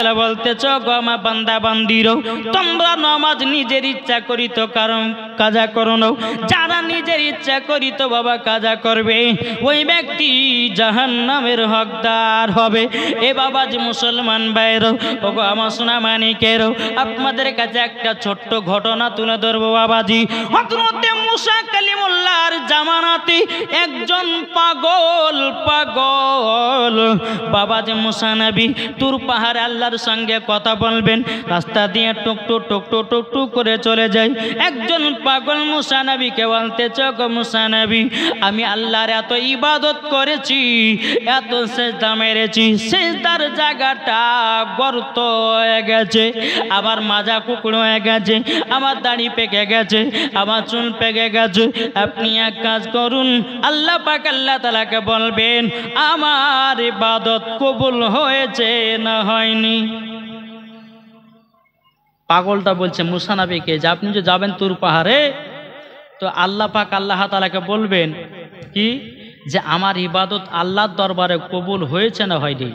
তাআলা বলতেছ গো আমার বান্দা বান্দিরো তোমরা নামাজ নিজের ইচ্ছা করিত কারণ কাজা করো না, যারা নিজের ইচ্ছা করিত বাবা কাজা করবে ওই ব্যক্তি জাহান্নামের হকদার হবে। এ বাবাজি মুসলমান ভাইরো ও গো আমার সোনা মানিকেরো আপনাদের কাছে একটা ছোট্ট ঘটনা তুলে ধরবো বাবাজি। হযরতে মুসা কালিমুল্লাহর জামানাতে একজন পাগল বাবাজি মুসা নবী তুর পাহাড়ে আল্লাহর সঙ্গে কথা বলবেন, রাস্তা দিয়ে টুকটু করে চলে যায়। একজন পাগল মুসা নবীকে বলতেছে গো মুসা নবী আমি আল্লাহর এত ইবাদত করেছি, এত সেজদা মেরেছি, সেজদার জায়গাটা গর্ত হয়ে গেছে, আমার মাজা কুকুর হয়ে গেছে, আমার দাড়ি পেকে গেছে, আমার চুল পেকে গেছে। আপনি এক কাজ করুন, আল্লাহ পাক আল্লাহ তাআলাকে বলবেন আমার ইবাদত কবুল হয়েছে না হয়নি। পাগলটা বলছে মুসা নবীকে যে আপনি যে যাবেন তুর পাহাড়ে তো আল্লাহ পাক আল্লাহ তাআলাকে বলবেন কি যে আমার ইবাদত আল্লাহর দরবারে কবুল হয়েছে না হয়নি।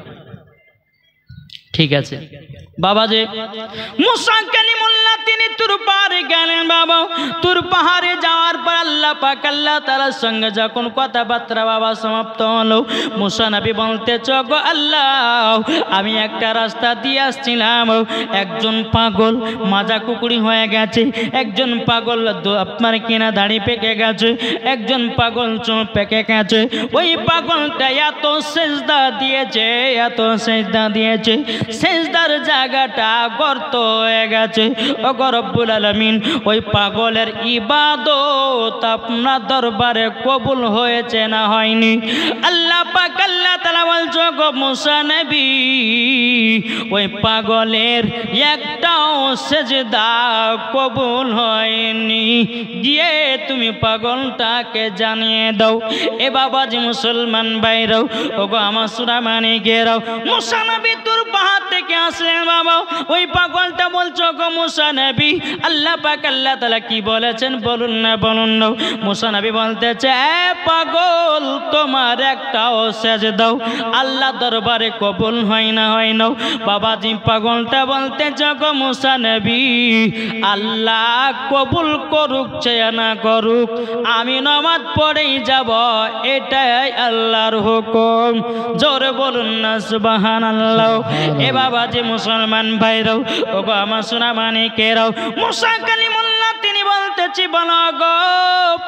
ঠিক আছে বাবা যে মুসা কালিমুল্লাহ তিনি তুর পাহাড়ে গেলেন। বাবা তুর পাহাড়ে যাওয়ার পর আল্লাহ পাক আল্লাহ তাআলার সঙ্গে যখন কথাবার্তা বাবা সমাপ্ত হলো মুসা নবী বলতেছ গো আল্লাহ আমি একটা রাস্তা দিয়ে আসছিলাম, একজন পাগল মাজা কুকুরি হয়ে গেছে, একজন পাগল আপনার কিনা দাড়ি পেকে গেছে, একজন পাগল চুল পেকে গেছে, ওই পাগলটা এত সেজদা দিয়েছে, এত সেজদা দিয়েছে, সেজদার জায়গাটা গর্ত হয়ে গেছে। ও রব্বুল আলামিন ওই পাগলের ইবাদত আপনার দরবারে কবুল হয়েছে না হয়নি। আল্লাহ পাক আল্লাহ তাআলা বলছো গো মুসা নবী ওই পাগলের একটাও সেজদা কবুল হয়নি, গিয়ে তুমি পাগলটাকে জানিয়ে দাও। এ বাবাজি মুসলমান ভাইরাও ও গো আমার সোনা মানিকেরাও মুসা নবী তুর পাহাড় থেকে আসলেন। বাবা ওই পাগলটা বলছো গো মুসা নবী আল্লাহ পাক আল্লাহ তাআলা কি বলেছেন বলুন না বলুন না। মুসা নবী বলতেছে এ পাগল তোমার একটাও সেজদা আল্লাহ দরবারে কবুল হয় না হয় না। বাবাজি পাগলটা বলতেছে গো মুসা নবী আল্লাহ কবুল করুক চাই না করুক আমি নামাজ পড়েই যাব, এটাই আল্লাহর হুকুম। জোরে বলুন না সুবহানাল্লাহ। এ বাবাজি মুসলমান ভাইরাও ও গো আমার সোনা মানিকেরাও মুসা কালিমুল্লাহ তিনি বলতেছি বলো গো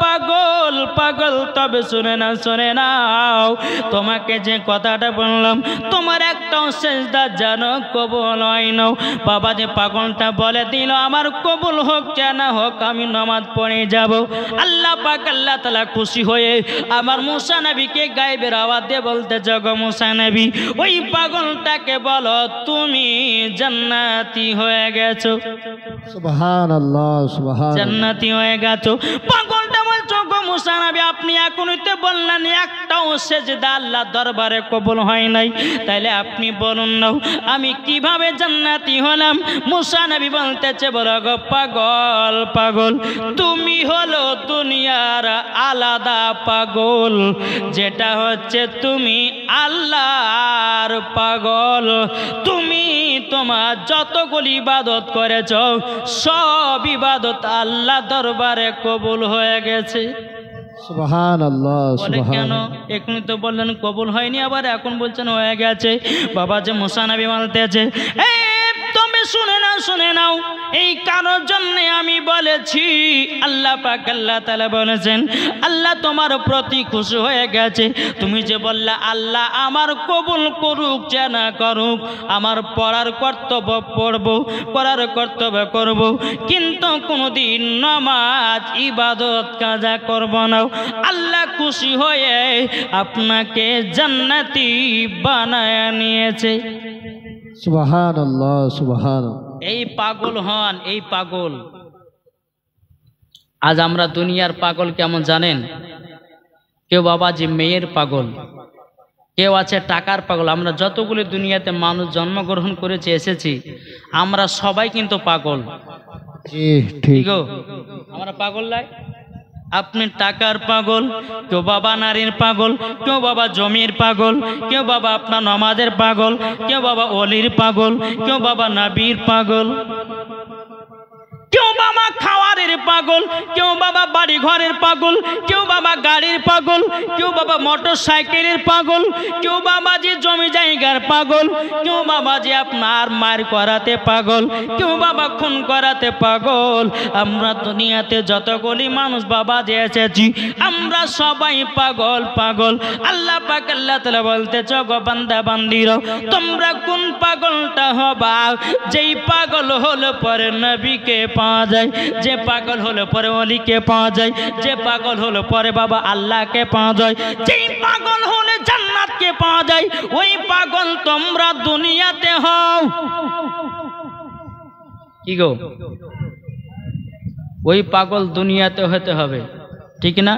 পাগল পাগল তবে শুনে নাও তোমাকে যে কথাটা বললাম তোমার একটাও সেজদা যেন কবুল হয় না। বাবা যে পাগলটা বলে দিল আমার কবুল হোক না হোক আমি নামাজ পড়ে যাব। আল্লাহ পাক আল্লাহ তাআলা খুশি হয়ে আমার মুসা নবীকে গায়েবের আওয়াজ দিয়ে বলতে জগ মুসা নবী ওই পাগলটাকে বলো তুমি জান্নাতি হয়ে গেছো। সুবহানাল্লাহ সুবহানাল্লাহ জান্নাতি হয়ে গেছো। পাগলটা বলছো গো মুসা নবী আপনি এখনই তো বললেন একটাও সেজদা আল্লাহ দরবারে কবুল হয় নাই, তাইলে আপনি বলুন না আমি কিভাবে জান্নাতি হলাম। মুসা নবী বলতেছে বলো গো পাগল পাগল তুমি হলো দুনিয়ার আলাদা পাগল, যেটা হচ্ছে তুমি আল্লাহর পাগল। তুমি তোমার যতগুলি ইবাদত করেছ সব ইবাদত আল্লাহ দরবারে কবুল হয়ে গেছে। সুবহানাল্লাহ কেন এখন তো বললেন কবুল হয়নি আবার এখন বলছেন হয়ে গেছে। বাবা যে মুসা নবী বলতেছে তুমি শুনে নাও এই কারোর জন্য আমি বলেছি। আল্লাহ পাক আল্লাহ তাআলা বলেছেন আল্লাহ তোমার প্রতি খুশি হয়ে গেছে। তুমি যে বললা আল্লাহ আমার কবুল করুক যে না করুক আমার পড়ার কর্তব্য পড়ব, করার কর্তব্য করব, কিন্তু কোনোদিন নামাজ ইবাদত কাজা করব না। আল্লাহ খুশি হয়ে আপনাকে জান্নাতি বানায় নিয়েছে। সুবহানাল্লাহ সুবহানাল্লাহ। এই পাগল হন এই পাগল। আজ আমরা দুনিয়ার পাগল কেমন জানেন? কেউ বাবাজি মেয়ের পাগল, কেউ আছে টাকার পাগল। আমরা যতগুলি দুনিয়াতে মানুষ জন্মগ্রহণ করেছে এসেছি আমরা সবাই কিন্তু পাগল। জি ঠিক। আমরা পাগল লাই আপনি টাকার পাগল, কেউ বাবা নারীর পাগল, কেউ বাবা জমির পাগল, কেউ বাবা আপনার নমাজের পাগল, কেউ বাবা অলির পাগল, কেউ বাবা নাবির পাগল, কেউ বাবা খাওয়ারের পাগল, কেউ বাবা বাড়ি ঘরের পাগল, কেউ বাবা গাড়ির পাগল, কেউ বাবা মোটর সাইকেলের পাগল, কেউ বাবা যে জমি জায়গার পাগল, কেউ বাবা যে আপনার মার করাতে পাগল, কেউ বাবা খুন করাতে পাগল। আমরা দুনিয়াতে যতগুলি মানুষ বাবা যে এসেছি আমরা সবাই পাগল পাগল। আল্লাহ পাক আল্লাহ তাআলা বলতেছ, গো বান্দা বান্দিরা তোমরা কোন পাগলটা হবা যেই পাগল হলো পরে নবীকে পাওয়া যায়, যে পাগল হলো পরে ওলিকে পাওয়া যায়, যে পাগল হলো পরে বাবা আল্লাহকে পাওয়া যায়, যেই পাগল হলে জান্নাতকে পাওয়া যায়, ওই পাগল তোমরা দুনিয়াতে হও। কি গো, ওই পাগল দুনিয়াতে হতে হবে, ঠিক না?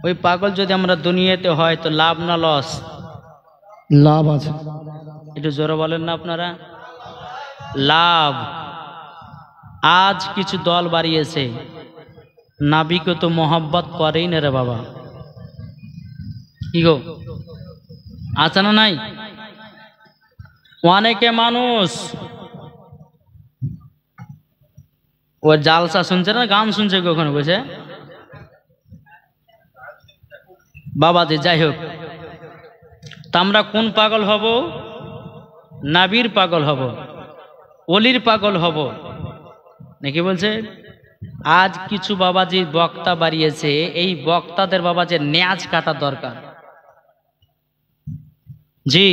ওই পাগল যদি আমরা দুনিয়াতে হয় তো লাভ না লস? লাভ আছে। একটু জোরে বলেন না আপনারা, লাভ। আজ কিছু দল বাড়িয়েছে, নাবিকে তো মোহাব্বত করেই না রে বাবা। কি গো, আছে না নাই? অনেকে মানুষ ও জালসা শুনছে না, গান শুনছে কখনো বুঝে বাবা যে যাই হোক, তা আমরা কোন পাগল হব? নাবির পাগল হব, অলির পাগল হব নাকি বলছে? আজ কিছু বাবাজি বক্তা বাড়িয়েছে, এই বক্তাদের বাবা যে ন্যাজ কাটা দরকার। জি,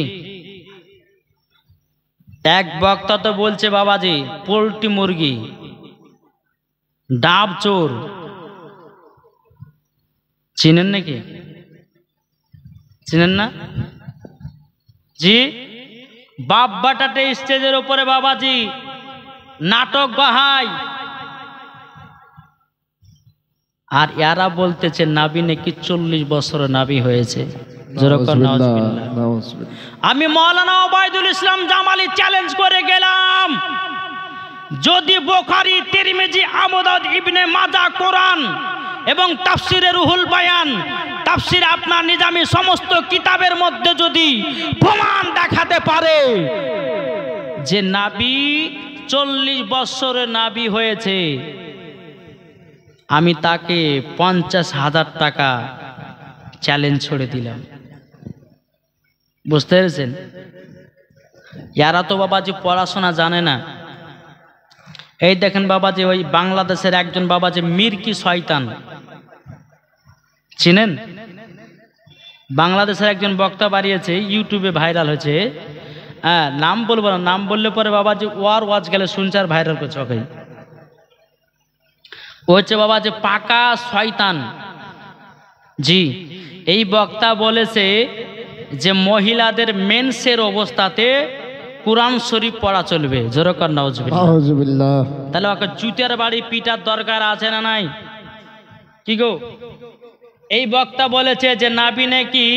এক বক্তা তো বলছে বাবাজি পোল্ট্রি মুরগি, ডাব চোর, চিনেন নাকি? চিনেন না? জি, বাপ বাটাতে স্টেজের উপরে বাবাজি নাটক গাহায়, আর এরা বলতেছে নাবি নাকি 40 বছর নাবি হয়েছে। আমি মাওলানা ওবায়দুল ইসলাম জামালি চ্যালেঞ্জ করে গেলাম, যদি বুখারী, তিরমিজি, আবু দাউদ, ইবনে মাজাহ, কোরআন এবং তাফসিরে রুহুল বায়ান, তাফসির আপনার নিজামী সমস্ত কিতাবের মধ্যে যদি প্রমাণ দেখাতে পারে যে নাবি 40 বছরের নাবি হয়েছে, আমি তাকে 50,000 টাকা চ্যালেঞ্জ ছড়ে দিলাম। বুঝতে পেরেছেন? এরা তো বাবাজি পড়াশোনা জানে না। এই দেখেন বাবাজি, ওই বাংলাদেশের একজন বাবাজি মির্কি শয়তান, চিনেন? বাংলাদেশের একজন বক্তা বাড়িয়েছে, ইউটিউবে ভাইরাল হয়েছে। হ্যাঁ, নাম বলবো না, নাম বললে পরে বাবাজি ওয়াজ গেলে শুনছে আর ভাইরাল করছে। ওকে, ও হচ্ছে বাবাজি পাকা শয়তান। জি, এই বক্তা বলেছে যে মহিলাদের মেন্সের অবস্থাতে কুরআন শরীফ পড়া চলবে। জোরকার নাউজুবিল্লাহ। তাহলে ওকে জুতের বাড়ি পিটার দরকার আছে না নাই? কি গো, এই বক্তা বলেছে যে নাবি নাকি,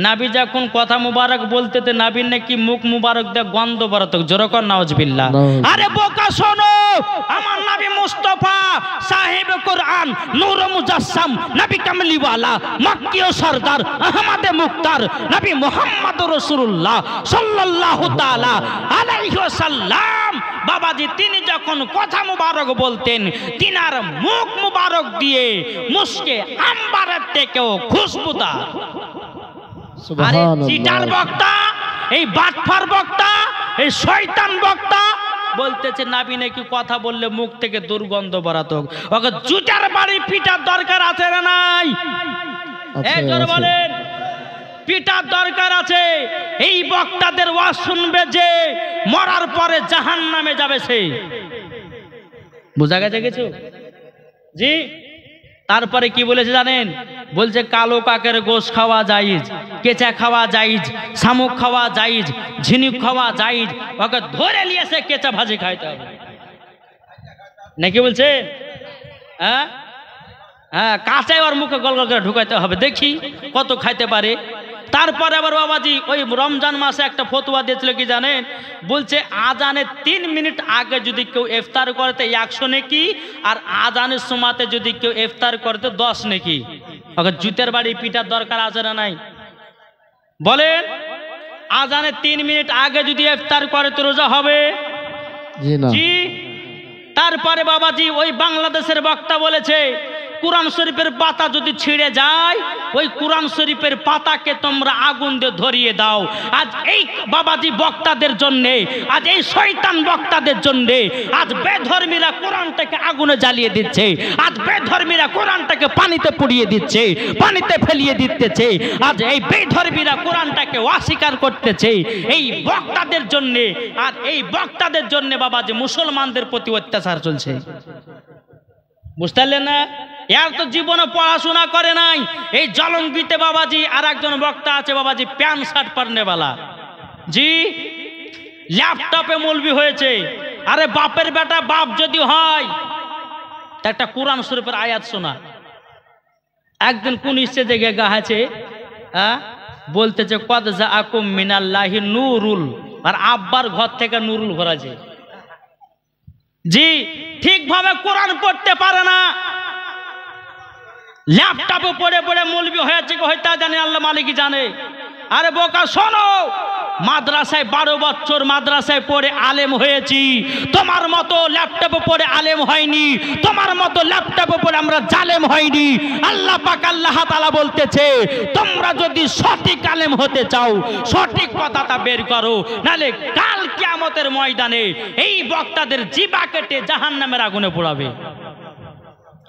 নাবি যখন কথা মুবারক বলতে নাবির নাকি মুখ মুবারক দিয়ে গন্ধ বেরোত। জোরকার নাউজুবিল্লাহ। আরে বোকা শোনো, আমার নবী মুস্তাফা সাহেব কোরআন, নূর মুজাসসাম, নবী কামলিওয়ালা, মক্কি ও সরদার, আহমদে মুখতার, নবী মুহাম্মদুর রাসূলুল্লাহ সাল্লাল্লাহু তাআলা আলাইহি ওয়াসাল্লাম বাবাজি তিনি যখন কথা মুবারক বলতেন, তিনার মুখ মুবারক দিয়ে মুশকে আম্বারের থেকেও খুশবুদার। আরে চিটার বক্তা, এই বাটফার বক্তা, এই শয়তান বক্তা বলতেছে নাবি নাকি কথা বললে মুখ থেকে দুর্গন্ধ বেরাত। ওকে জুতার বাড়ি পিটার দরকার আছে না নাই? এই জোরে বলেন, পিটার দরকার আছে। এই বক্তাদের ওয়াজ শুনবে যে মরার পরে জাহান্নামে যাবে সে। বোঝা গেছে কিছু? জি, তারপরে কি বলেছে জানেন? বলছে কালো কাকের গোশ খাওয়া জায়েজ, কেঁচা খাওয়া জায়েজ, শামুক খাওয়া জায়েজ, ঝিনুক খাওয়া জায়েজ। ওকে ধরে নিয়েছে কেঁচা ভাজি খাইতে হবে নাকি বলছে? হ্যাঁ হ্যাঁ, কাঁচাই ওর মুখে গল গল করে ঢুকাইতে হবে, দেখি কত খাইতে পারে। তারপরে আবার বাবাজি ওই রমজান মাসে একটা ফতোয়া দিয়েছিল কি জানেন, বলছে আজানের 3 মিনিট আগে যদি কেউ ইফতার করতে 100 নেকি, আর আজানের সময়তে যদি কেউ ইফতার করতে 10 নেকি। ওকে জুতের বাড়ি পিটার দরকার আছে না নাই বলেন? আজানের 3 মিনিট আগে যদি ইফতার করে তো রোজা হবে? জি না। জি। তারপরে বাবাজি ওই বাংলাদেশের বক্তা বলেছে কুরআন শরীফের পাতা যদি ছিঁড়ে যায় ওই কুরআন শরীফের পাতাকে তোমরা আগুন দিয়ে ধরিয়ে দাও। আজ এই বাবাজি বক্তাদের জন্যে, আজ এই শয়তান বক্তাদের জন্যে আজ বেধর্মীরা কোরআনটাকে আগুনে জ্বালিয়ে দিচ্ছে, আজ বেধর্মীরা কোরআনটাকে পানিতে পুড়িয়ে দিচ্ছে, পানিতে ফেলিয়ে দিতেছে। আজ এই বেধর্মীরা কোরআনটাকে অস্বীকার করতেছে এই বক্তাদের জন্যে। আর এই বক্তাদের জন্যে বাবাজি মুসলমানদের প্রতি অত্যাচার চলছে, বুঝতে পারলেন না? এর তো জীবনে পড়াশোনা করে নাই। এই জলঙ্গিতে বাবাজি আর একজন বক্তা আছে বাবাজি প্যান্ট শার্ট পরনেওয়ালা, জি, ল্যাপটপে মৌলবি হয়েছে। আরে বাপের বেটা বাপ যদি হয় তা একটা কোরআন শরীফের আয়াত শোনা। একদিন কোন স্টেজে গিয়ে গাহাছে, বলতেছে কদ জাআকুম মিনাল্লাহি নূরুল, আর আব্বার ঘর থেকে নুরুল ভরাছে। জি, ঠিকভাবে কোরআন পড়তে পারে না, ল্যাপটপে পড়ে পড়ে মৌলবি হয়েছে হয়তো জানে আল্লাহ মালিকই জানে। আরে বোকা শোনো, মাদ্রাসায় 12 বছর মাদ্রাসায় পড়ে আলেম হয়েছি, তোমার মতো ল্যাপটপে পড়ে আলেম হয়নি, তোমার মতো ল্যাপটপে পড়ে আমরা জালেম হয়নি। আল্লাহ পাক আল্লাহ তাআলা বলতেছে তোমরা যদি সঠিক আলেম হতে চাও সঠিক কথাটা বের করো, নালে কাল কিয়ামতের ময়দানে এই বক্তাদের জিবা কেটে জাহান্নামের আগুনে পোড়াবে।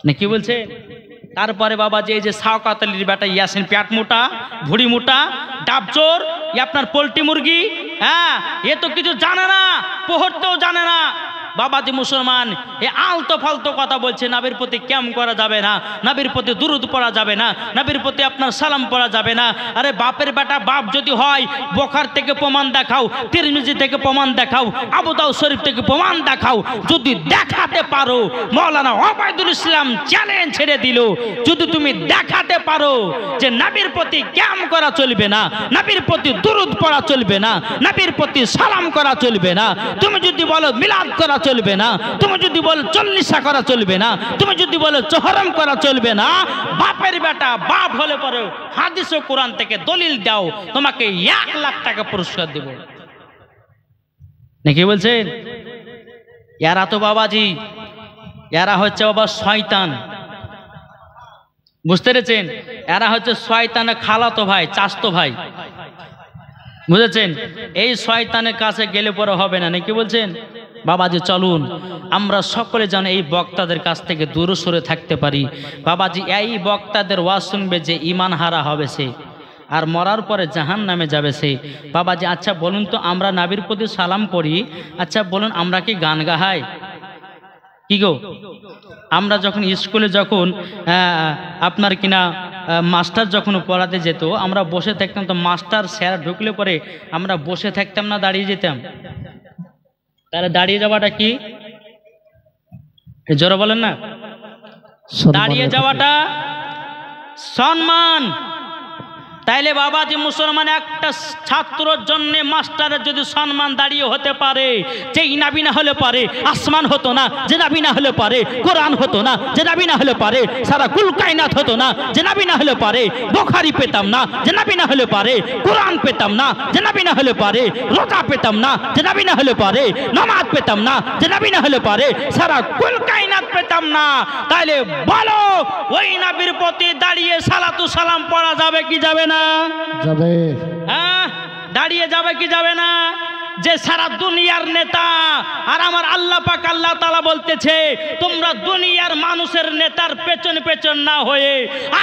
না কি বলছে? তারপরে বাবাজি এই যে শাওকাত আলীর বেটা ইয়াসিন পেট মোটা ভুড়ি মোটা ডাবচোর, আপনার পোল্ট্রি মুরগি, হ্যাঁ, এ তো কিছু জানে না, পড়তেও জানে না। বাবাজি মুসলমান এ আলতো ফালতো কথা বলছে, নবীর প্রতি ক্যাম করা যাবে না, নবীর প্রতি দুরুদ পড়া যাবে না, নবীর প্রতি আপনার সালাম পড়া যাবে না। আরে বাপের বেটা বাপ যদি হয় বুখারী থেকে প্রমাণ দেখাও, তিরমিজি থেকে প্রমাণ দেখাও, আবু দাউদ শরীফ থেকে প্রমাণ দেখাও। যদি দেখাতে পারো, মাওলানা ওবায়দুল ইসলাম চ্যালেঞ্জ ছেড়ে দিল, যদি তুমি দেখাতে পারো যে নবীর প্রতি ক্যাম করা চলবে না, নবীর প্রতি দুরুদ পড়া চলবে না, নবীর প্রতি সালাম করা চলবে না, তুমি যদি বলো মিলাদ করা চলবে না, তুমি যদি বলো চল্লিশা করা চলবে না, তুমি যদি বলো চহরম করা চলবে না, বাপের বেটা বাপ হলে পরে হাদিস ও কোরআন থেকে দলিল দাও, তোমাকে 1 লাখ টাকা পুরস্কার দেব। নাকি বলছেন? এরা তো বাবাজি এরা হচ্ছে বাবা শয়তান, বুঝতে পেরেছেন? এরা হচ্ছে শয়তানের খালাতো ভাই, চাচতো ভাই, বুঝেছেন? এই শয়তানের কাছে গেলে পরে হবে না। নাকি বলছেন? বাবাজি চলুন আমরা সকলে যেন এই বক্তাদের কাছ থেকে দূরে সরে থাকতে পারি। বাবাজি এই বক্তাদের ওয়াজ শুনবে যে ঈমান হারা হবে সে, আর মরার পরে জাহান্নামে যাবে সে। বাবাজি আচ্ছা বলুন তো, আমরা নবীর প্রতি সালাম পড়ি, আচ্ছা বলুন আমরা কি গান গাহাই? কি গো, আমরা যখন স্কুলে যখন আপনার কিনা মাস্টার যখন পড়াতে যেত, আমরা বসে থাকতাম, তো মাস্টার স্যার ঢুকলে পরে আমরা বসে থাকতাম না দাঁড়িয়ে যেতাম? তাহলে দাঁড়িয়ে যাওয়াটা কি? জোরে বলেন না। দাঁড়িয়ে যাওয়াটা সম্মান। তাইলে বাবাজি মুসলমান একটা ছাত্রর জন্য মাস্টারের যদি সম্মান দাঁড়িয়ে হতে পারে, যে নবী না হলে পারে আসমান হতো না, যে নবী না হলে পারে কোরআন হতো না, যে নবী না হলে পারে সারা কুল কায়নাত হতো না, যে নবী না হলে পারে বুখারী পেতাম না, যে নবী না হলে পারে কোরআন পেতাম না, যে নবী না হলে পারে রোজা পেতাম না, যে নবী না হলে পারে নামাজ পেতাম না, যে নবী না হলে পারে সারা কুল কায়নাত পেতাম না। তাইলে বলো ওই নবীর প্রতি দাঁড়িয়ে সালাতু সালাম পড়া যাবে কি যাবে না? যাবে। হ্যাঁ, দাঁড়িয়ে যাবে কি যাবে না? যে সারা দুনিয়ার নেতা, আর আমার আল্লাহ পাক আল্লাহ তাআলা বলতেছে তোমরা দুনিয়ার মানুষের নেতার পেছন পেছন না হয়ে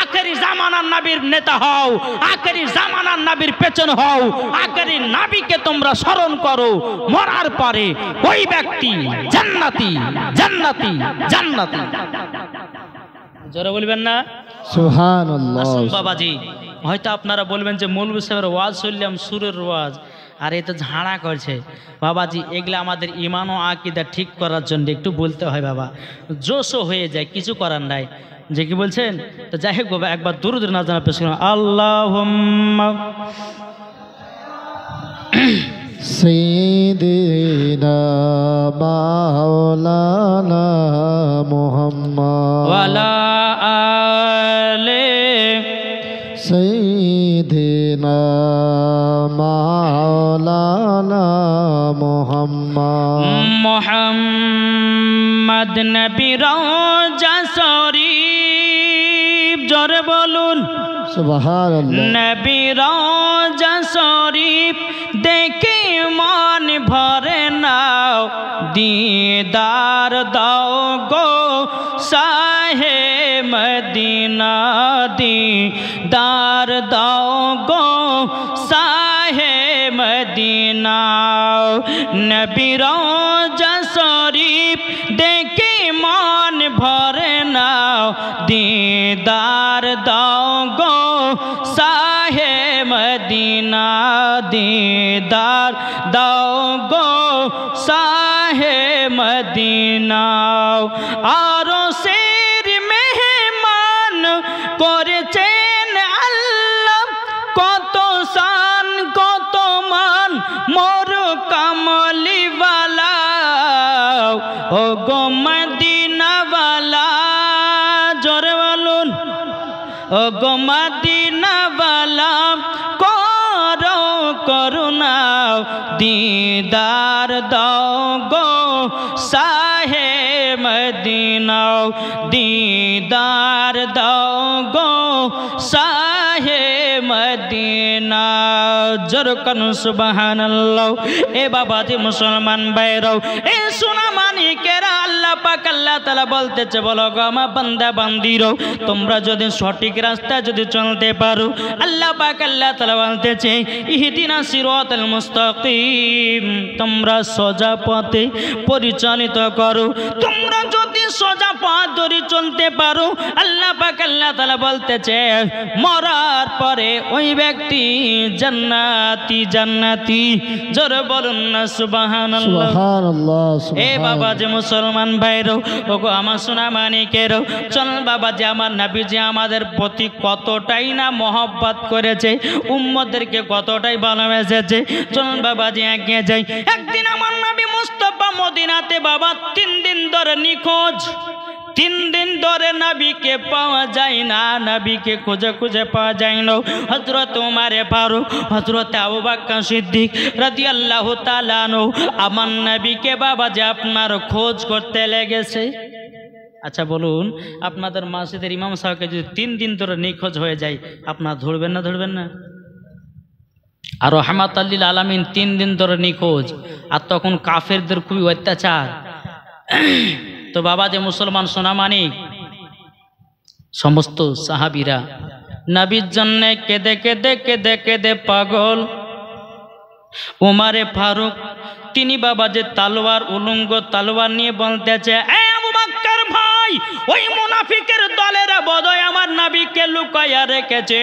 আখেরি জামানার নবীর নেতা হও, আখেরি জামানার নবীর পেছন হও, আখেরি নবীকে তোমরা স্মরণ করো। মরার পরে ওই ব্যক্তি জান্নাতি জান্নাতি জান্নাতি। জোরে বলবেন না সুবহানাল্লাহ। আসুন বাবাজি, হয়তো আপনারা বলবেন যে মৌলভী সাহেবের ওয়াজ শুনলাম সুরের ওয়াজ, আর এ তো ঝাড়া করছে। বাবাজি এগুলো আমাদের ঈমান ও আকীদা ঠিক করার জন্য একটু বলতে হয় বাবা, জোশও হয়ে যায়, কিছু করার নাই। যে কি বলছেন? তো যাই হোক বাবা, একবার দুরূদ না জানা পেশ করুন। আল্লাহুম্মা সাইয়্যিদিনা মাওলানা মুহাম্মদ ওয়ালা আলে সাইয়্যিদিনা মাওলানা মুহাম্মদ মুহাম্মদ নবী রওজা শরীফ, জোরে বলুন সুবহানাল্লাহ। নবী রওজা শরীফ দেখে মন ভরে নাও, দিদার দাও গো শাহে মদিনা, দিদার দাও গো শাহে মদিনা। নবী রওজা শরীফ দেখে মন ভরে নাও, দিদার দাও গো শাহে মদিনা, দিদার দাও গো শাহে মদিনা। আরো শের মেহমান করেছেন আল্লাহ, কত শান কত মান মোর কামলিওয়ালা, ও গো মদিনাওয়ালা, জোরে বলুন ও গো মদিনাওয়ালা, করো করুণা, দিদার দাও গো শাহে মদিনা, দিদার দাও গো শাহে মদিনা। জরকন সুবহানাল্লাহ। এ বাবা যে মুসলমান ভাইরাও, এ সোনা মানিকেরা, আল্লাহ পাক আল্লাহ তাআলা বলতেছে, বলো গো আমার বান্দা বান্দিরও, তোমরা যদি সঠিক রাস্তায় যদি চলতে পারো, আল্লাহ পাক আল্লাহ তাআলা বলতেছে ইহদিনা সিরাতাল মুস্তাকিম, তোমরা সোজা পথে পরিচালিত করো। তোমরা যদি সোজা পথ ধরে চলতে পারো, আল্লাহ পাক আল্লাহ তাআলা বলতেছে মরার পরে ওই ব্যক্তি জান্নাতি জান্নাতি। জোরে বলুন না সুবহানাল্লাহ। সুবহানাল্লাহ। এ বাবা যে মুসলমান ভাইরো, ওগো আমার সোনা মানিকেরও, চল বাবা যে আমার নবী যে আমাদের প্রতি কতটাই না মহব্বত করেছে, উম্মতদেরকে কতটাই ভালোবেসেছে। চল বাবা যে এগিয়ে যাই। একদিন আমার নবী মুস্তাফা মদিনাতে বাবা 3 দিন ধরে নিখোঁজ। 3 দিন ধরে নবীকে পাওয়া যায় না, নবীকে খুঁজে খুঁজে পাওয়া যায় না। হযরত ওমর ফারুক, হযরত আবু বকর সিদ্দিক রাদিয়াল্লাহু তাআলা আনহু আমার নবীকে বাবা যে আপনার খোঁজ করতে লেগেছে। আচ্ছা বলুন, আপনাদের মসজিদের ইমাম সাহেবকে যদি 3 দিন ধরে নিখোঁজ হয়ে যায়, আপনারা ধরবেন না ধরবেন না? আর রহমাতুল লিল আলামিন 3 দিন ধরে নিখোঁজ, আর তখন কাফেরদের খুবই অত্যাচার। তো বাবা যে মুসলমান সোনামানিক, সমস্ত সাহাবীরা নবীর জন্য কেঁদে কেঁদে কেঁদে কেঁদে পাগল। ওমরে ফারুক তিনি বাবা যে তালোয়ার, উলঙ্গ তালোয়ার নিয়ে বলতেছে, এ আবু বকর ভাই, ওই মুনাফিকের দলেরা বোধহয় আমার নবীকে লুকায়া রেখেছে।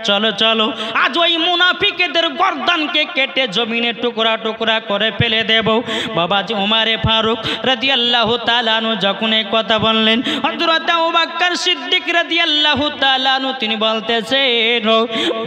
চলো চলো, আজ ওই মুনাফিকদের গর্দানকে কেটে জমিনে টুকরা টুকরা করে ফেলে দেব। বাবাজি ওমরে ফারুক রাদিয়াল্লাহু তাআলা আনহু যখন এই কথা বললেন, হযরত আবু বকর সিদ্দিক রাদিয়াল্লাহু তাআলা আনহু তিনি বলতেছেন,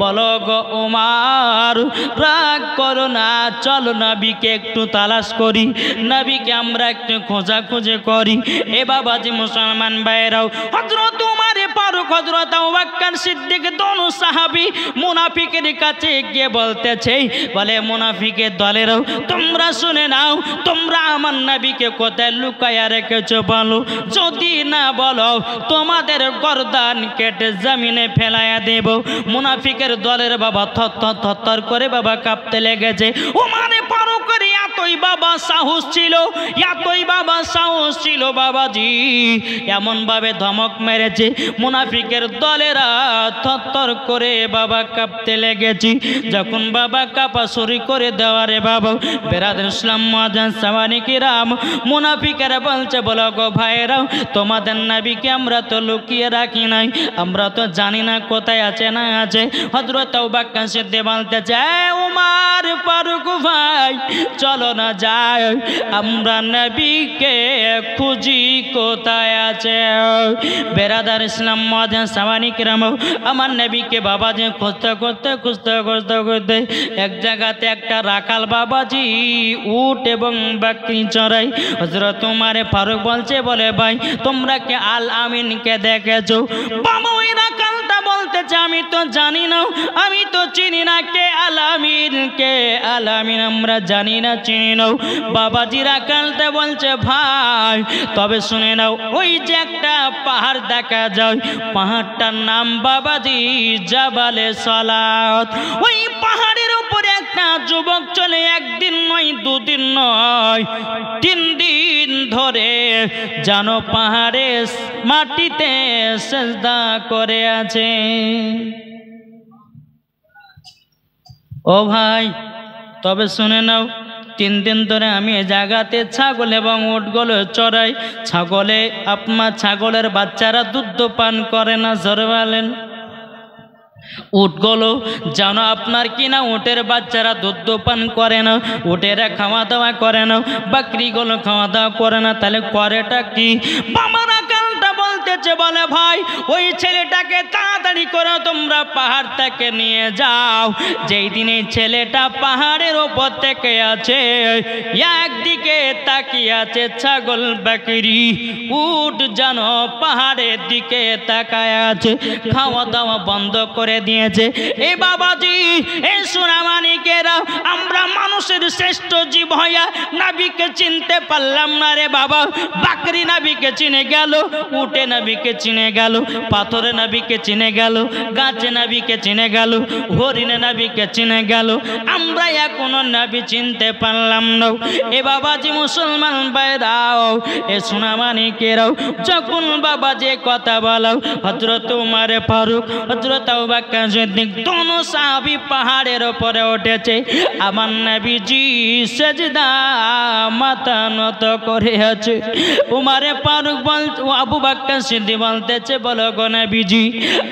বলো গো ওমর, রাগ করো না, চলো নবীকে একটু তালাশ করি, নবীকে আমরা একটু খোঁজাখুঁজি করি। এ বাবাজি মুসলমান ভাইরাও, হযরত ওমরে ফারুক, হযরত আবু বকর সিদ্দিক দোনো সাহাবী মুনাফিকের কাছে গিয়ে বলতেছে, বলে মুনাফিকের দলেরও, তোমরা শুনে নাও, তোমরা আমার নবীকে কোথায় লুকায়া রেখেছো বলো, যদি না বলো তোমাদের গর্দান কেটে জমিনে ফেলাইয়া দেব। মুনাফিকের দলের বাবা থরথর থরথর করে বাবা কাঁপতে লেগেছে। ওমরে ফারুকের এতই বাবা সাহস ছিল, এতই বাবা সাহস ছিল বাবাজি, এমন ভাবে ধমক মেরেছে মুনাফিকের দলেরা থরথর করে বাবা কাঁপতে লেগেছি। যখন বাবা কাঁপা শুরু করে দেওয়ারে বাবা বেরাদের ইসলাম মুআজ্জান সাওয়ানি কিরাম, মুনাফিকেরা বলছে, বলো গো ভাইরাও, তোমাদের নবীকে আমরা তো লুকিয়ে রাখি নাই, আমরা তো জানি না কোথায় আছে না আছে। হযরত আবু বকর সিদ্দিক বলতেছে, ওমর ফারুক ভাই, চলো না যাই, আমরা নবীকে খুঁজি কোথায় আছে? বেরাদার ইসলাম মহাজান সামানিক রাম, আমার নবীকে বাবাজি খুঁজতে এক জায়গাতে একটা রাখাল বাবাজি উট এবং বাকরি চড়াই। হযরত উমর ফারুক বলছে, বলে ভাই তোমরা কে আল আমিনকে দেখেছো? বাবা ওই রাখালটা বলতেছে, আমি তো জানি না, আমি তো চিনি না কে আল আমিন, কে আল আমিন আমরা জানি না, চিনি না। বাবাজি রাখালটা বলছে, ভাই তবে শুনে নাও, ওই যে একটা পাহাড় দেখা যায়, পাহাড়টার নাম বাবাজি জাবালে সালাত। ওই পাহাড়ের উপরে একটা যুবক চলে, একদিন নয়, দুদিন নয়, 3 দিন ধরে জানো পাহাড়ে মাটিতে সেজদা করে আছে। ও ভাই তবে শুনে নাও, 3 দিন ধরে আমি এ জায়গাতে ছাগল এবং উটগুলো চড়াই। ছাগলের বাচ্চারা দুধ পান করে না, জোরে বলেন। উটগুলো জানো আপনার কিনা উটের বাচ্চারা দুধ পান করে না, উটেরা খাওয়া দাওয়া করে না, বাকরিগুলো খাওয়া দাওয়া করে না, তাহলে করেটা কি? বাবারা কালটা বলতেছে, বলে ভাই ওই ছেলেটাকে তাড়াতাড়ি করে তোমরা পাহাড় থেকে নিয়ে যাও। যেই দিনে ছেলেটা পাহাড়ের ওপর থেকে আছে, একদিকে তাকিয়ে আছে ছাগল বাকরি, উট জানো পাহাড়ের দিকে তাকায় আছে, খাওয়া দাওয়া বন্ধ করে দিয়েছে। এ বাবাজি, এ সোনামানিকেরা, আমরা মানুষের শ্রেষ্ঠ জীব হইয়া নবীকে চিনতে পারলাম না রে বাবা। বাকরি নবীকে চিনে গেল, উটে নবীকে চিনে গেল, পাথরে নবীকে চিনে গেল, গাছে নবীকে চিনে গেল, হরিণে নবীকে চিনে গেল, আমরা এখনো নবী চিনতে পারলাম না। এ বাবাজি মুসলমান ভাইরাও, এ সোনামানিকেরাও, যখন বাবাজি কথা বলো, হযরত উমর ফারুক, হযরত আবু বকর সিদ্দিক দোনো সাহাবী পাহাড়ের উপরে উঠেছে। আমার নবীজি সেজদা মাথা নত করে আছে। উমর ফারুক আবু বকর সিদ্দিক বলতেছে, বলো গো নবীজি,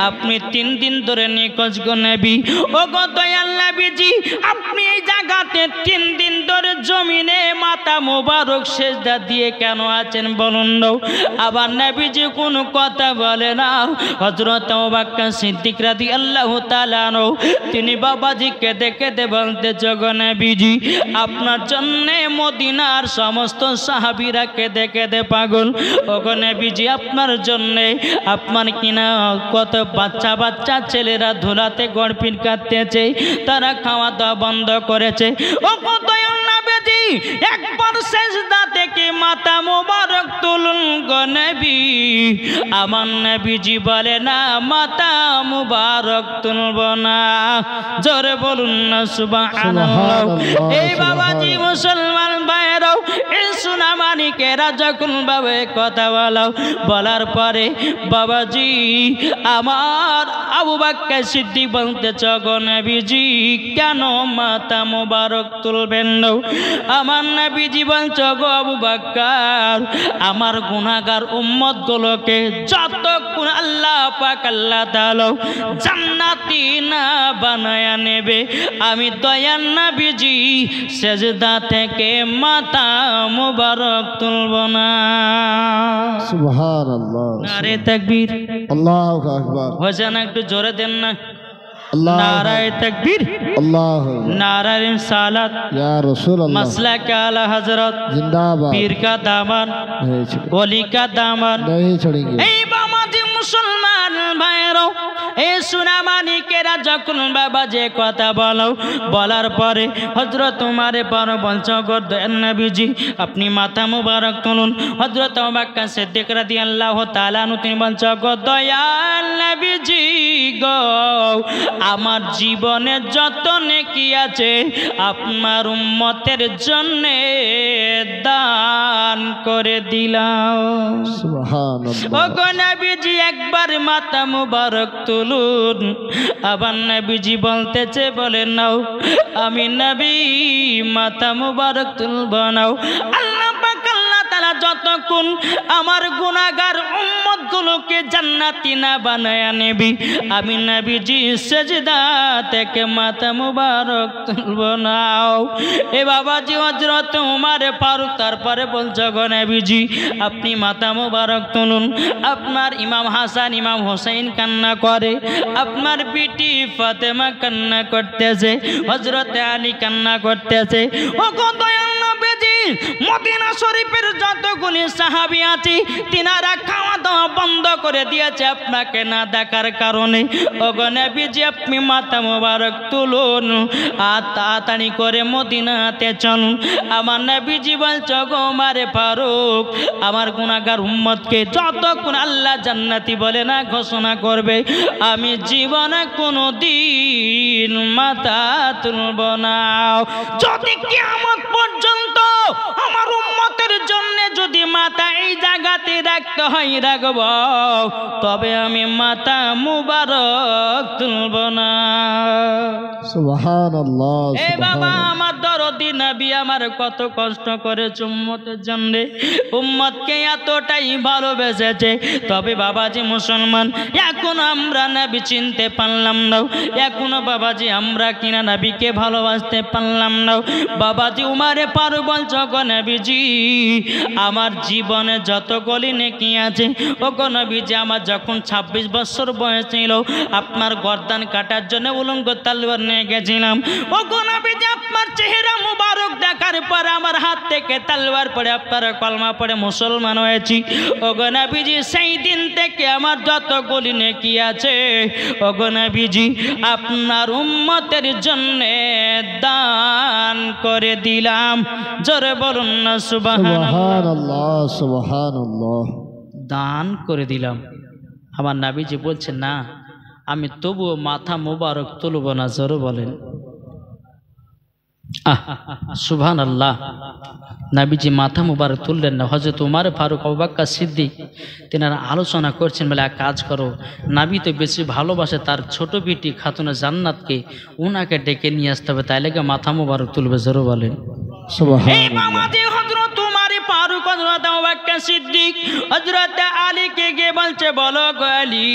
আপনি 3 দিন ধরে নিখোঁজ গো নবী। ও গো দয়াল নবীজি, আপনি এই জায়গাতে 3 দিন ধরে জমিনে মাথা মোবারক সেজদা দিয়ে কেন আছেন বলুন না? আবার নবীজি কোনো কথা বলে না। হযরত আবু বকর সিদ্দিক রাদিয়াল্লাহু তাআলা আনহু তিনি বাবাজিকে দেখে বলতেছে, গো নবীজি, আপনার জন্য মদিনার সমস্ত সাহাবীরা কেঁদে কেঁদে পাগল। ও গো নবীজি, আপনার জন্য আপনার কিনা কত বাচ্চা ছেলেরা ধুলাতে গড়পিট কাটতেছে, তারা খাওয়া দাওয়া বন্ধ করেছে। ও গো দয়াল নবীজি, একবার সেজদা থেকে মাথা মোবারক তুলুন গো নবী। আমার নবীজি বলে না, মাথা মোবারক তুলব না। জোরে বলুন না সুবহানাল্লাহ। এই বাবাজি মুসলমান ভাইরাও, এই সোনামানিকেরা যখন ভাবে কথা বলার পরে বাবাজি আমার আবু বকর সিদ্দিক বলতেছে, গো নবীজি, কেন মাথা মোবারক তুলবেন না? আমার নবীজি বলছে, গো আবু বকর, আমার গুনাহগার উম্মত গুলোকে যতক্ষণ আল্লাহ পাক আল্লাহ তাআলা জান্নাতি না বানায়া নেবে, আমি দয়াল নবীজি সেজদা থেকে মাথা মোবারক তুলব না। সুবহানাল্লাহ। নারে তাকবীর, আল্লাহু আকবার। হোসেন একটু জোরে দেন না। আল্লাহ, নারায়ে তাকবীর, আল্লাহ, नारा रिसालत या रसूल अल्लाह, मसलक आला हजरत, जिंदाबाद। पीर का दामन, वली का दामन नहीं छोड़ेंगे। এই বাবাজি মুসলমান ভাইরা, এই সোনামানিকেরা যখন বাবা যে কথা বলার পরে হযরত উমর ফারুক বলছে, গো দয়াল নবীজি, আপনি মাথা মুবারক তুলুন। হযরত আবু বকর সিদ্দিক রাদিয়াল্লাহু তাআলা আনহু তিনি বলছে, গো দয়াল নবীজি গো, আমার জীবনে যত নেকি আছে আপনার উম্মতের জন্য দান করে দিলাম। সুবহানাল্লাহ। ও গো নবীজি, একবার মাথা মুবারক তুলুন। আবার নবীজি বলতেছে, বলে নাও, আমি নবী মাথা মুবারক তুলব নাও। আল্লাহ পাক আল্লাহ তাআলা আল্লাহ যতক্ষণ আমার গুনাহগার উম্মতগুলোকে জান্নাতি না বানায় নেবি, আমি নবীজি সেজদা থেকে মাথা মুবারক তুলব না। এ বাবাজি হযরত উমর ফারুক তারপরে বলছে, গো নবীজি আপনি মাথা মুবারক তুলুন। আপনার ইমাম হাসান ইমাম হোসেন কান্না করে, আপনার বিটি ফাতেমা কান্না করতেছে, হযরত আলী কান্না করতেছে। ও গো দয়াল নবীজি, মদিনা শরীফের যতগুলি সাহাবী আছে তিনারা খাওয়া দাওয়া বন্ধ করে দিয়েছে আপনাকে না দেখার কারণে। ও গো নবীজি আপনি মাথা মুবারক তুলুন, আর তাড়াতাড়ি করে মদিনাতে চলুন। আমার নবীজি বলছে, গো উমর ফারুক, আমার গুনাহগার উম্মতকে যতক্ষণ আল্লাহ জান্নাতি বলে না ঘোষণা করবে, আমি জীবনে কোনো দিন মাথা তুলব না। যদি কিয়ামত পর্যন্ত আমার উম্মতের জন্য যদি মাথা এই জায়গাতে রাখতে হয় রাখব, তবে আমি মাথা মুবারক তুলব না। সুবহানাল্লাহ। এ বাবা, আমার দরদি নবী আমার কত কষ্ট করেছে উম্মতের জন্য, উম্মতকে এতটাই ভালোবেসেছে। তবে বাবাজি মুসলমান, এখন আমরা নবী চিনতে পারলাম না, এখনো বাবাজি আমরা কিনা নবীকে ভালোবাসতে পারলাম না। বাবাজি উমরে ফারুক বলছে, গো নবীজি আমার জীবনে যত গলি নেকি আছে, ও গো নবীজি আমার যখন 26 বছর বয়স ছিল আপনার গর্দান কাটার জন্য উলঙ্গ তলোয়ার নিয়ে গেছিলাম। ও গো নবীজি আপনার চেহারা মুবারক দেখার পর আমার হাত থেকে তলোয়ার পড়ে আপনার কলমা পড়ে মুসলমান হয়েছি। ও গো নবীজি সেই দিন থেকে আমার যত গলি নেকি আছে, ও গো নবীজি আপনার উম্মতের জন্য দান করে দিলাম। জোরে বলুন না সুবহানাল্লাহ। সুবহানাল্লাহ। দান করে দিলাম। আমার নবীজি বলছেন, না আমি তবুও মাথা মুবারক তুলব না। জোরে বলেন সুবহানাল্লাহ। নবীজি মাথা মুবারক তুললেন না। হযরত উমর ফারুক, আবু বকর সিদ্দিক তেনারা আলোচনা করছেন, বলে এক কাজ করো, নবী তো বেশি ভালোবাসে তার ছোট বিটি খাতুনে জান্নাতকে, উনাকে ডেকে নিয়ে আসতে হবে, তাই লেগে মাথা মুবারক তুলবে। জোরে বলেন সুবহানাল্লাহ। ফারুক হযরত আবু বকর সিদ্দিক হযরত আলীকে গিয়ে বলছে, বলো গো আলী,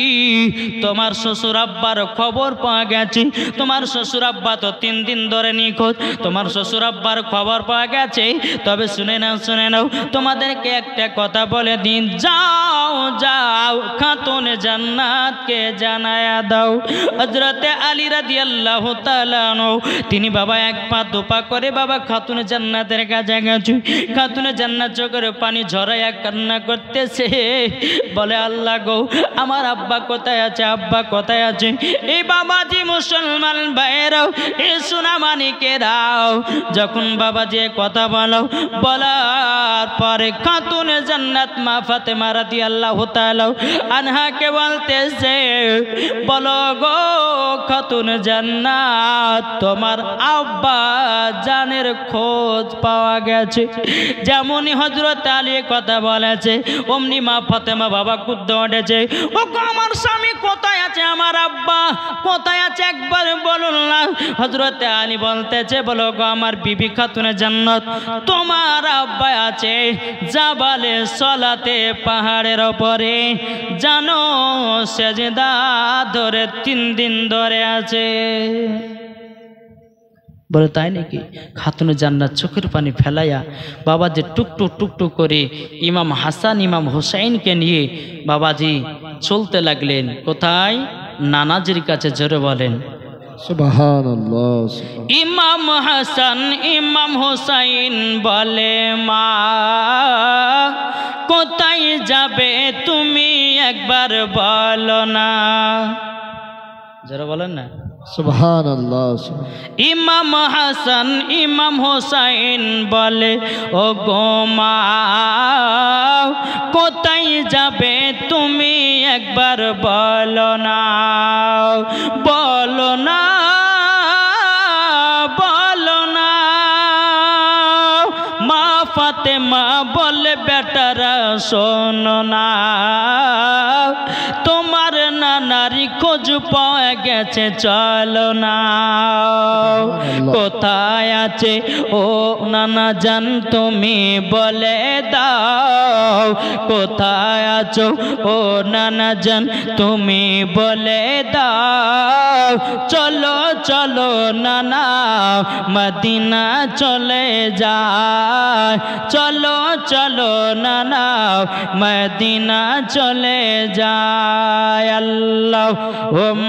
তোমার শ্বশুর আব্বার খবর পাওয়া গেছে। তোমার শ্বশুর আব্বা তো 3 দিন ধরে নিখোঁজ, তোমার শ্বশুর আব্বার খবর পাওয়া গেছে। তবে শুনে নাও, তোমাদেরকে একটা কথা বলে দিন, যাও যাও খাতুনে জান্নাতকে জানায়া দাও। হযরত আলী রাদিয়াল্লাহু তাআলা আনহু তিনি বাবা এক পা দুপা করে বাবা খাতুনে জান্নাতের কাছে গেছে। খাতুনে জান্নাত চোখের পানি ঝরাইয়া কান্না করতেছে, বলে আল্লাহ গো আমার আব্বা কোথায় আছে, আব্বা কোথায় আছে। এই বাবাজি মুসলমান ভাইরাও, এই সোনামানিকেরাও, যখন বাবাজি কথা বলার পরে খাতুনে জান্নাত মা ফাতেমা রাদিয়াল্লাহু তাআলা আনহাকে বলতেছে, বলো গো খাতুনে জান্নাত, তোমার আব্বা জানের খোঁজ পাওয়া গেছে। যেমনই হযরত আলী কথা বলেছে, অমনি মা ফাতেমা বাবা কুদ্দ উঠেছে, ও আমার স্বামী কোথায় আছে, আমার আব্বা কোথায় আছে, একবার বলুন না। হযরত আলী বলতেছে, বলো গো আমার বিবি খাতুনে জান্নাত, তোমার আব্বা আছে জাবালে সলাতে, পাহাড়ের ওপরে, জানো সেজদা ধরে 3 দিন ধরে আছে। বলে তাই নাকি? খাতুনে জান্নাত চোখের পানি ফেলাইয়া বাবাজি টুকটুক টুকটুক করে ইমাম হাসান ইমাম হোসেনকে নিয়ে বাবাজি চলতে লাগলেন। কোথায়? নানাজির কাছে। জোরে বলেন সুবহানাল্লাহ। ইমাম হাসান ইমাম হোসেন বলে, মা কোথায় যাবে তুমি একবার বলো না। জোরে বলেন না সুবহানাল্লাহ। ইমাম হাসান ইমাম হোসেন বলে, ও গো মা কোথায় যাবে তুমি একবার বলো না, বলো না, বলো না। মা ফাতেমা মা বলে বেটারা শোনো না, তোমার নানারি খোঁজ পাওয়া গেছে, চলো না। কোথায় আছে ও নানা জান তুমি বলে দাও, কোথায় আছো ও নানা জান তুমি বলে দাও। চলো চলো নানা মদিনা চলে যায়, চলো চলো নানা মদিনা চলে যায়। আল্লাহুম্মা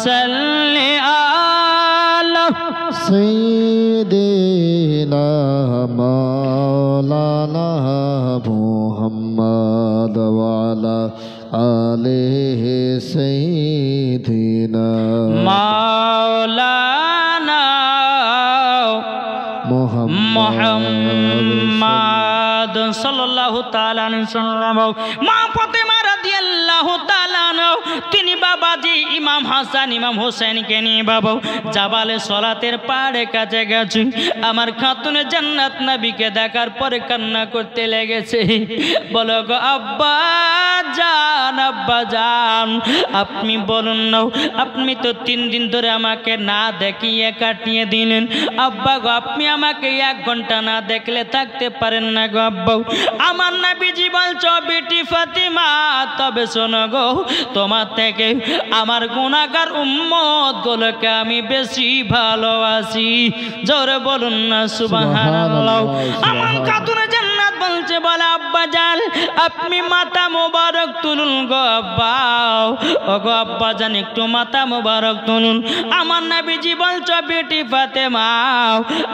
সাল্লি আলা সাইয়্যিদিনা মাওলানা মুহাম্মদ ওয়া আলা আলিহি সাইয়্যিদিনা মাওলানা মুহাম্মদ সাল্লাল্লাহু তাআলা আলাইহি ওয়াসাল্লাম। মা ফাতেমা রাদিয়াল্লাহু তাআলা তিনি বাবাজি ইমাম হাসান ইমাম হোসেনকে নিয়ে বাবা জাবালে সলাতের পাড়ে কাছে গেছে। আমার খাতুনে জান্নাত নবীকে দেখার পরে কান্না করতে লেগেছে। বলো গো আব্বা জান, আব্বা জান আপনি বলুন না, আপনি তো 3 দিন ধরে আমাকে না দেখিয়ে কাটিয়ে দিলেন। আব্বা গো আপনি আমাকে 1 ঘন্টা না দেখলে থাকতে পারেন না গো আব্বা। আমার নবীজি বলছো বেটি ফাতিমা তবে শোনো গো, তোমার থেকে আমার গুনাহগার উম্মত গুলোকে আমি বেশি ভালোবাসি। জোরে বলুন না সুবহানাল্লাহ। আমার খাতুনে জান্নাত বলছে বলে আব্বা জান আপনি মাথা মোবারক তুলুন গো আব্বা, ও গো আব্বা জান একটু মাথা মোবারক তুলুন। আমার নবীজি বলছো বেটি ফাতেমা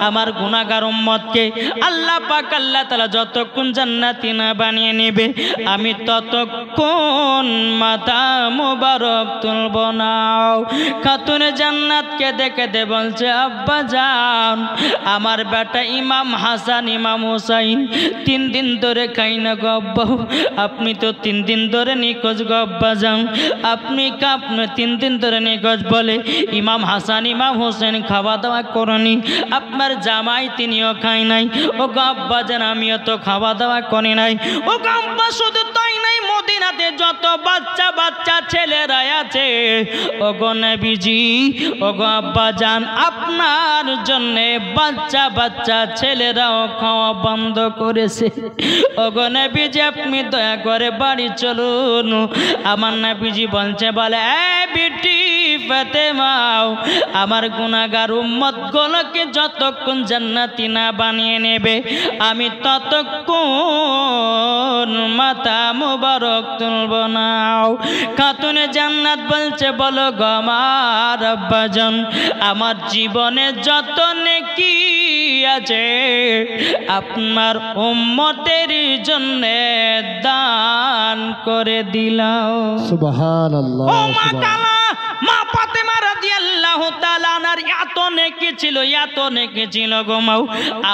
আমার গুনাহগার উম্মতকে আল্লাহ পাক আল্লাহ তাআলা যতক্ষণ জান্নাতি না বানিয়ে নেবে আমি ততক্ষণ মাথা মোবারক তুলব না। খাতুনে জান্নাতকে দেখে দে বলছে আব্বা জান আমার বেটা ইমাম হাসান ইমাম হুসাইন 3 দিন ধরে খাই না গো আব্বা। আপনি তো 3 দিন ধরে নিখোঁজ গো আব্বা জান, আপনি 3 দিন ধরে নিখোঁজ বলে ইমাম হাসান ইমাম হোসেন খাওয়া দাওয়া করেনি, আপনার জামাই তিনিও খাই নাই। ও গো আব্বা জান আমিও তো খাওয়া দাওয়া করি নাই। ও গো আব্বা শুধু তাই নাই, মদিনাতে যত বাচ্চা বাচ্চা ছেলেরা আছে ও গো নবীজি ও গো আব্বা জান আপনার জন্য বাচ্চা বাচ্চা ছেলেরাও খাওয়া বন্ধ করেছে। ও গো নবীজি আপনি দয়া করে বাড়ি চলুন। আমার নবীজি বলছে বলে এ বেটি ফাতেমা আমার গুনাহগার উম্মত গুলোকে যতক্ষণ জান্নাতি না বানিয়ে নেবে আমি ততক্ষণ মাথা মুবারক তুলব না। খাতুনে জান্নাত বলছে বলো গো আমার আব্বাজান আমার জীবনে যত নেকি আছে আপনার উম্মতের জন্য দান করে দিলাম। সুবহানাল্লাহ। ও মা কালা মা ফাতেমা রাদিয়াল্লাহু তাআলা আনহার এত নেকি ছিল গো মাও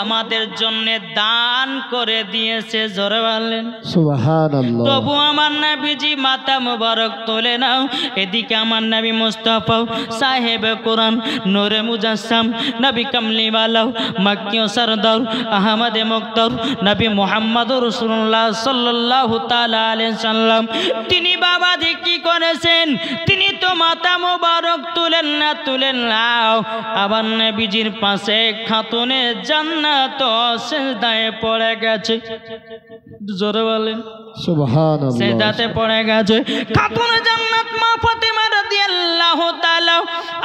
আমাদের জন্য দান করে দিয়েছে। জোরে বলেন সুবহানাল্লাহ। তবু আমার নবীজি মাথা মুবারক তোলে নাও। এদিকে আমার নবী মুস্তাফা সাহেবে কোরআন নূরে মুজাসসাম নবী কামলিওয়ালা মক্কি সরদার আহমদে মুক্তার নবী মুহাম্মদুর রাসূলুল্লাহ সাল্লাল্লাহু তাআলা আলাইহি সাল্লাম তিনি বাবাজি কি করেছেন, তিনি তো মাথা মুবারক তুলেন না। আবার নবীজির পাশে খাতুনে জান্নাত সিজদায় পড়ে গেছে। জোরে বলেন সুবহানাল্লাহ। সিজদাতে পড়ে গেছে খাতুনে জান্নাত মা ফাতেমা রাদিয়াল্লাহু তাআলা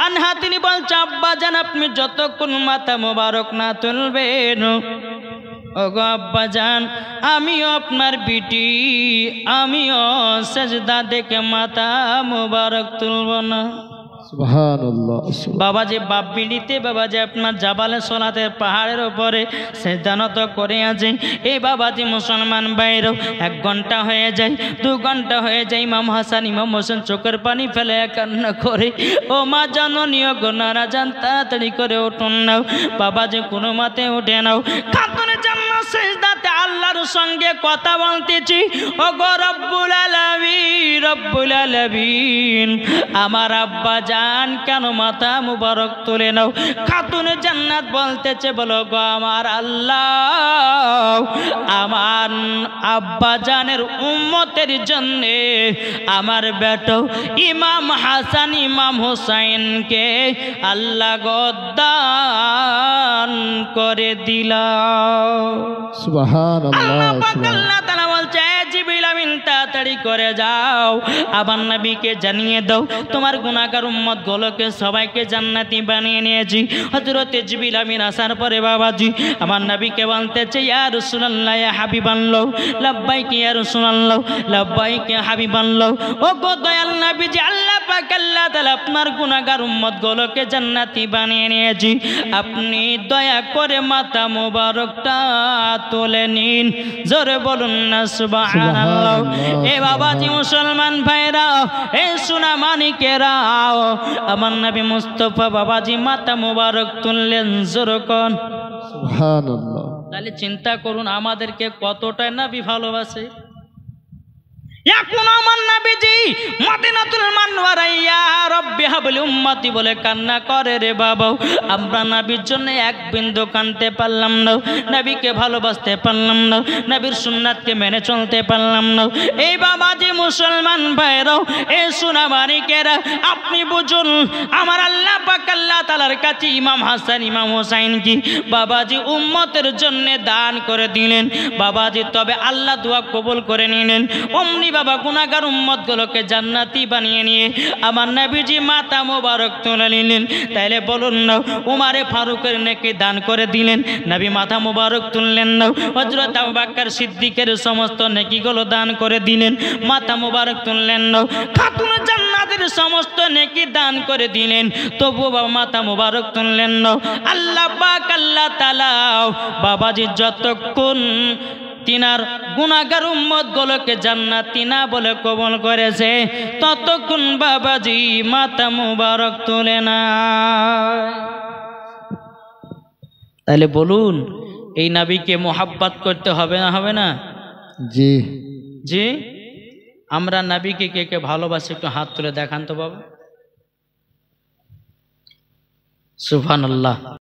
আনহা। তিনি বলছে আব্বা জান আপনি যতক্ষণ মাথা মুবারক না তুলবেন ও গো আব্বা জান আমিও আপনার বিটি আমিও সিজদা দেখে মাথা মুবারক তুলব না। সুবহানাল্লাহ। বাবাজি বাপ বিলিতে বাবাজি আপনার জাবালে সোলাতের পাহাড়ের উপরে সেজদানত করে আছে। এই বাবাজি মুসলমান বাইরেও 1 ঘন্টা হয়ে যায় 2 ঘন্টা হয়ে যায় ইমাম হাসান ইমাম হোসেন চোখের পানি ফেলে কান্না করে ও মা জননী ও গোনারা জান তাড়াতাড়ি করে উঠুন নাও। বাবাজি কোনো মতে উঠে নাও। খাতুনে জান্নাত সেজদাতে আল্লাহর সঙ্গে কথা বলতেছি, ও গো রব্বুল আলামিন, আমার আব্বা জান কেন মাথা মুবারক তুলে নাও? খাতুন জান্নাত বলতেছে, বলো গো আমার আল্লাহ, আমার আব্বা জানের উম্মতের জন্য আমার বেটো ইমাম হাসান ইমাম হুসাইনকে আল্লাহ দান করে দিলাম। সুবহানাল্লাহ। আল্লাহ তাআলা বলছে, জিবরিল আমিন তাড়াতাড়ি করে যাও, আমার নবীকে জানিয়ে দাও তোমার গুনাহগার উম্মত গুলোকে সবাইকে জান্নাতি বানিয়ে নিয়েছি। হযরত জিবরিল আমিন আসার পরে বাবাজি আমার নবীকে বলতেছে, ইয়া রাসূলুল্লাহ ইয়া হাবিবাল্লাহ, লাব্বাইক ইয়া রাসূলুল্লাহ, লাব্বাইক ইয়া হাবিবাল্লাহ। ও গো দয়াল নবীজি, আল্লাহ পাক আল্লাহ তাআলা আপনার গুনাহগার উম্মত গুলোকে জান্নাতি বানিয়ে নিয়েছি, আপনি দয়া করে মাথা মোবারকটা তুলে নিন। জোরে বলুন না সুবহানাল্লাহ। এ বাবাজি মুসলমান ভাইরা, এ সোনা মানিকেরা, আমার নবী মুস্তাফা বাবাজি মাথা মোবারক তুললেন। জোরে কোন সুবহানাল্লাহ। তাহলে চিন্তা করুন আমাদেরকে কতটা নবী ভালোবাসে। এখন আমার নবীজি মদিনাতুল মুনাওয়ারা ইয়া রাব্বি হাবলি উম্মতি বলে কান্না করে রে বাবা। আমরা নবীর জন্য এক বিন্দু কাঁদতে পারলাম না, নবীকে ভালোবাসতে পারলাম না, নবীর সুন্নাতকে মেনে চলতে পারলাম না। এই বাবাজি মুসলমান ভাইরাও, এই সোনা মানিকেরা, আপনি বুঝুন আমার আল্লাহ পাক আল্লাহ তাআলার কাছে ইমাম হাসান ইমাম হুসাইন কি বাবাজি উম্মতের জন্য দান করে দিলেন বাবাজি। তবে আল্লাহ দোয়া কবুল করে নিলেন। অমনি বাবা গুনাহগার উম্মত গুলোকে জান্নাতি বানিয়ে নিয়ে আমার নবীজি মাথা মোবারক তুলে নিলেন। তাইলে বলুন না, উমারে ফারুকের নেকি দান করে দিলেন, নবী মাথা মোবারক তুললেন না? হযরত আবু বকর সিদ্দিকের সমস্ত নেকিগুলো দান করে দিলেন, মাথা মোবারক তুললেন না? খাতুন জান্নাতের সমস্ত নেকি দান করে দিলেন, তবু বাবা মাথা মোবারক তুললেন না? আল্লাহ পাক আল্লাহ তাআলা বাবাজি যতক্ষণ তিনার গুনাহগার উম্মত গুলোকে জান্নাতি না বলে কবুল করেছে, ততক্ষণ বাবাজি মাথা মুবারক তোলে না। তাহলে বলুন, এই নবীকে মোহাব্বত করতে হবে না, হবে না? জি জি। আমরা নবীকে কে কে ভালোবাসি একটু হাত তুলে দেখান তো বাবা। সুবহানাল্লাহ।